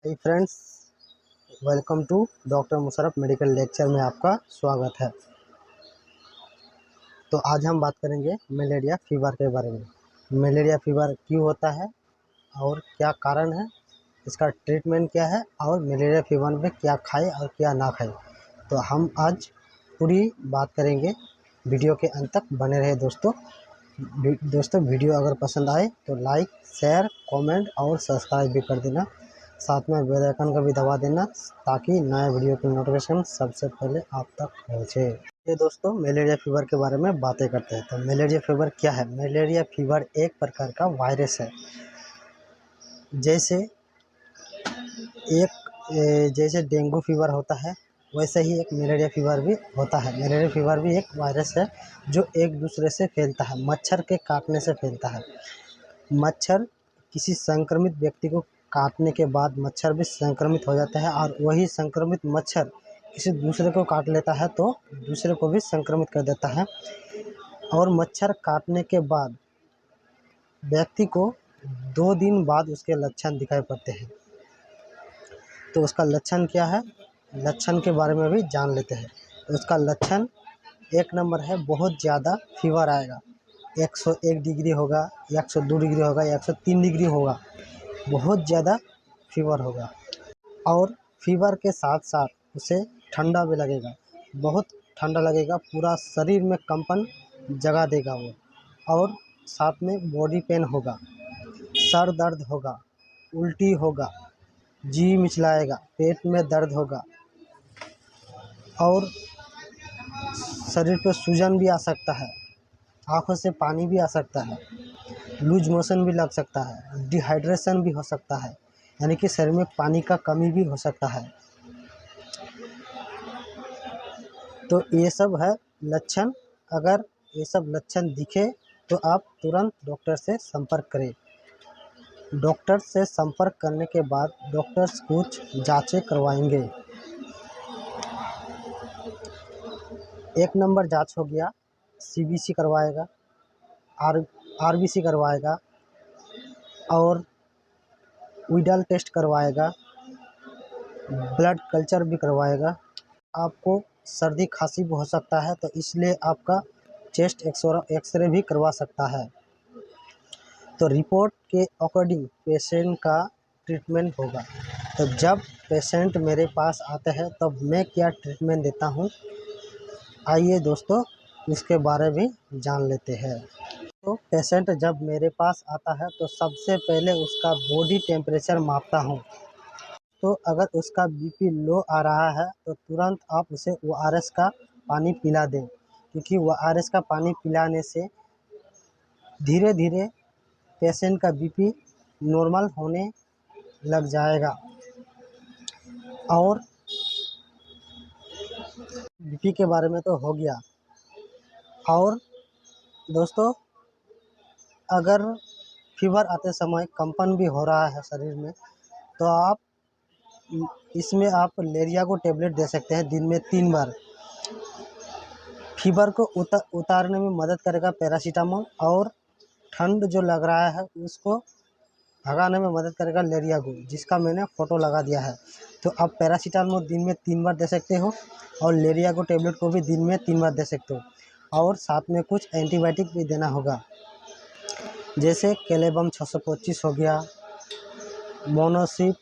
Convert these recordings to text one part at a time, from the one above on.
Hi friends, welcome to doctor Musharraf medical lecture में आपका स्वागत है। तो आज हम बात करेंगे मलेरिया फीवर के बारे में। मलेरिया फीवर क्यों होता है और क्या कारण है, इसका ट्रीटमेंट क्या है और मलेरिया फीवर में क्या खाए और क्या ना खाए। तो हम आज पूरी बात करेंगे। वीडियो के अंत तक बने रहे दोस्तों। वीडियो अगर पसंद आए तो लाइक, शेयर, कमेंट और सब्सक्राइब भी कर देना। साथ में बेल आइकन का भी दबा देना ताकि नए वीडियो की नोटिफिकेशन सबसे पहले आप तक पहुँचे। ये दोस्तों मलेरिया फीवर के बारे में बातें करते हैं। तो मलेरिया फीवर क्या है? मलेरिया फीवर एक प्रकार का वायरस है। जैसे डेंगू फीवर होता है वैसे ही एक मलेरिया फीवर भी होता है। मलेरिया फीवर भी एक वायरस है जो एक दूसरे से फैलता है, मच्छर के काटने से फैलता है। मच्छर किसी संक्रमित व्यक्ति को काटने के बाद मच्छर भी संक्रमित हो जाता है और वही संक्रमित मच्छर किसी दूसरे को काट लेता है तो दूसरे को भी संक्रमित कर देता है। और मच्छर काटने के बाद व्यक्ति को 2 दिन बाद उसके लक्षण दिखाई पड़ते हैं। तो उसका लक्षण क्या है, लक्षण के बारे में भी जान लेते हैं। तो उसका लक्षण 1 नंबर है, बहुत ज़्यादा फीवर आएगा। 101 डिग्री होगा, 102 डिग्री होगा, 103 डिग्री होगा, बहुत ज़्यादा फीवर होगा। और फीवर के साथ साथ उसे ठंडा भी लगेगा, बहुत ठंडा लगेगा, पूरा शरीर में कंपन जगा देगा वो। और साथ में बॉडी पेन होगा, सर दर्द होगा, उल्टी होगा, जी मिचलाएगा, पेट में दर्द होगा और शरीर पर सूजन भी आ सकता है, आँखों से पानी भी आ सकता है, लूज मोशन भी लग सकता है, डिहाइड्रेशन भी हो सकता है, यानी कि शरीर में पानी का कमी भी हो सकता है। तो ये सब है लक्षण। अगर ये सब लक्षण दिखे तो आप तुरंत डॉक्टर से संपर्क करें। डॉक्टर से संपर्क करने के बाद डॉक्टर्स कुछ जांचें करवाएंगे। 1 नंबर जांच हो गया, सीबीसी करवाएगा, आरबीसी करवाएगा और विडाल टेस्ट करवाएगा, ब्लड कल्चर भी करवाएगा। आपको सर्दी खांसी भी हो सकता है तो इसलिए आपका चेस्ट एक्सरे भी करवा सकता है। तो रिपोर्ट के अकॉर्डिंग पेशेंट का ट्रीटमेंट होगा। तो जब पेशेंट मेरे पास आते हैं तब मैं क्या ट्रीटमेंट देता हूँ, आइए दोस्तों इसके बारे में जान लेते हैं। तो पेशेंट जब मेरे पास आता है तो सबसे पहले उसका बॉडी टेम्परेचर मापता हूँ। तो अगर उसका बीपी लो आ रहा है तो तुरंत आप उसे ओआरएस का पानी पिला दें, क्योंकि ओआरएस का पानी पिलाने से धीरे धीरे पेशेंट का बीपी नॉर्मल होने लग जाएगा। और बीपी के बारे में तो हो गया। और दोस्तों अगर फीवर आते समय कंपन भी हो रहा है शरीर में तो इसमें आप लेरिया को टेबलेट दे सकते हैं दिन में 3 बार। फीवर को उतारने में मदद करेगा पैरासीटामोल, और ठंड जो लग रहा है उसको भगाने में मदद करेगा लेरिया को, जिसका मैंने फ़ोटो लगा दिया है। तो आप पैरासीटामोल दिन में 3 बार दे सकते हो और लेरिया को टेबलेट को भी दिन में 3 बार दे सकते हो। और साथ में कुछ एंटीबायोटिक भी देना होगा, जैसे केलेबम 625 हो गया, मोनोसिप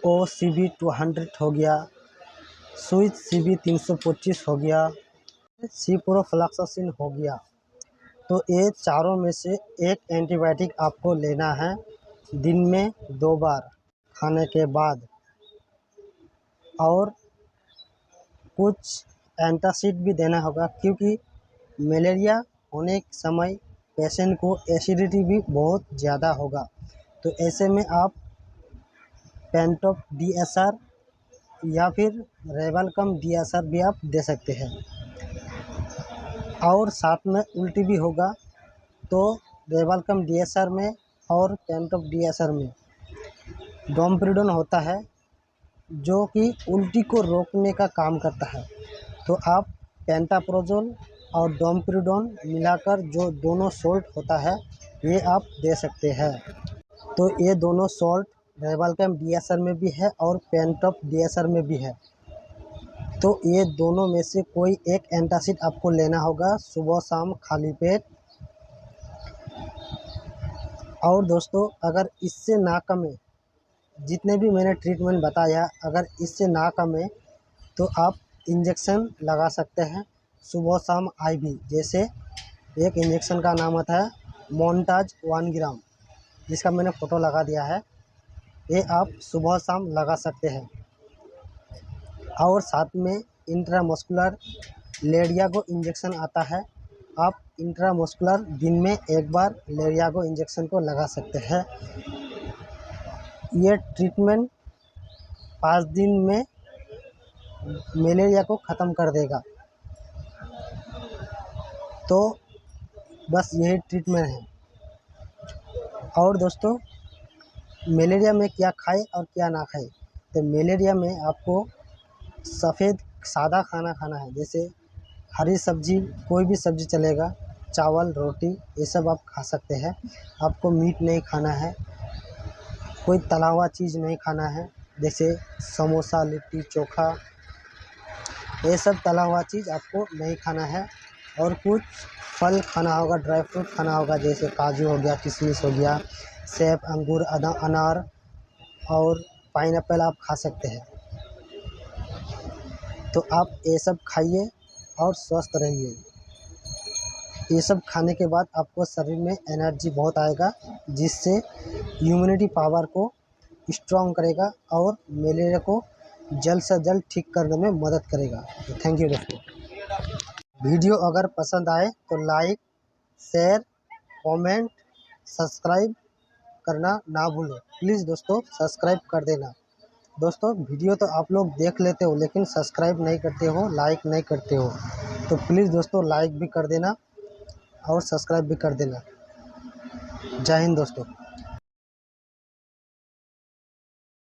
OCB 200 हो गया, स्विच CB 325 हो गया, सिप्रोफ्लॉक्सासिन हो गया। तो ये चारों में से एक एंटीबायोटिक आपको लेना है दिन में 2 बार खाने के बाद। और कुछ एंटासिड भी देना होगा, क्योंकि मलेरिया होने के समय पेशेंट को एसिडिटी भी बहुत ज़्यादा होगा। तो ऐसे में आप पेंटोप DSR या फिर रेवलकम DSR भी आप दे सकते हैं। और साथ में उल्टी भी होगा तो रेवलकम DSR में और पेंटोप DSR में डोमपेरिडोन होता है जो कि उल्टी को रोकने का काम करता है। तो आप पेंटाप्रोजोल और डोमपेरिडोन मिलाकर जो दोनों सॉल्ट होता है ये आप दे सकते हैं। तो ये दोनों सॉल्ट रेवालकैम DSR में भी है और पेंटॉप DSR में भी है। तो ये दोनों में से कोई एक एंटासिड आपको लेना होगा सुबह शाम खाली पेट। और दोस्तों अगर इससे ना कमे, जितने भी मैंने ट्रीटमेंट बताया, अगर इससे ना कमे तो आप इंजेक्शन लगा सकते हैं सुबह शाम IV। जैसे एक इंजेक्शन का नाम होता है मोन्टाज 1 ग्राम, जिसका मैंने फ़ोटो लगा दिया है। ये आप सुबह शाम लगा सकते हैं। और साथ में इंट्रामस्कुलर लेरियागो इंजेक्शन आता है। आप इंट्रामस्कुलर दिन में एक बार लेरियागो इंजेक्शन को लगा सकते हैं। ये ट्रीटमेंट 5 दिन में मलेरिया को ख़त्म कर देगा। तो बस यही ट्रीटमेंट है। और दोस्तों मलेरिया में क्या खाए और क्या ना खाए, तो मलेरिया में आपको सफ़ेद सादा खाना खाना है। जैसे हरी सब्जी, कोई भी सब्जी चलेगा, चावल रोटी ये सब आप खा सकते हैं। आपको मीट नहीं खाना है, कोई तला हुआ चीज़ नहीं खाना है, जैसे समोसा लिट्टी चोखा ये सब तला हुआ चीज़ आपको नहीं खाना है। और कुछ फल खाना होगा, ड्राई फ्रूट खाना होगा, जैसे काजू हो गया, किशमिश हो गया, सेब अंगूर अनार और पाइनएप्पल आप खा सकते हैं। तो आप ये सब खाइए और स्वस्थ रहिए। ये सब खाने के बाद आपको शरीर में एनर्जी बहुत आएगा, जिससे इम्यूनिटी पावर को स्ट्रॉन्ग करेगा और मलेरिया को जल्द से जल्द ठीक करने में मदद करेगा। तो थैंक यू दोस्तों। वीडियो अगर पसंद आए तो लाइक शेयर कमेंट सब्सक्राइब करना ना भूलें। प्लीज़ दोस्तों सब्सक्राइब कर देना। दोस्तों वीडियो तो आप लोग देख लेते हो लेकिन सब्सक्राइब नहीं करते हो, लाइक नहीं करते हो। तो प्लीज़ दोस्तों लाइक भी कर देना और सब्सक्राइब भी कर देना। जय हिंद दोस्तों।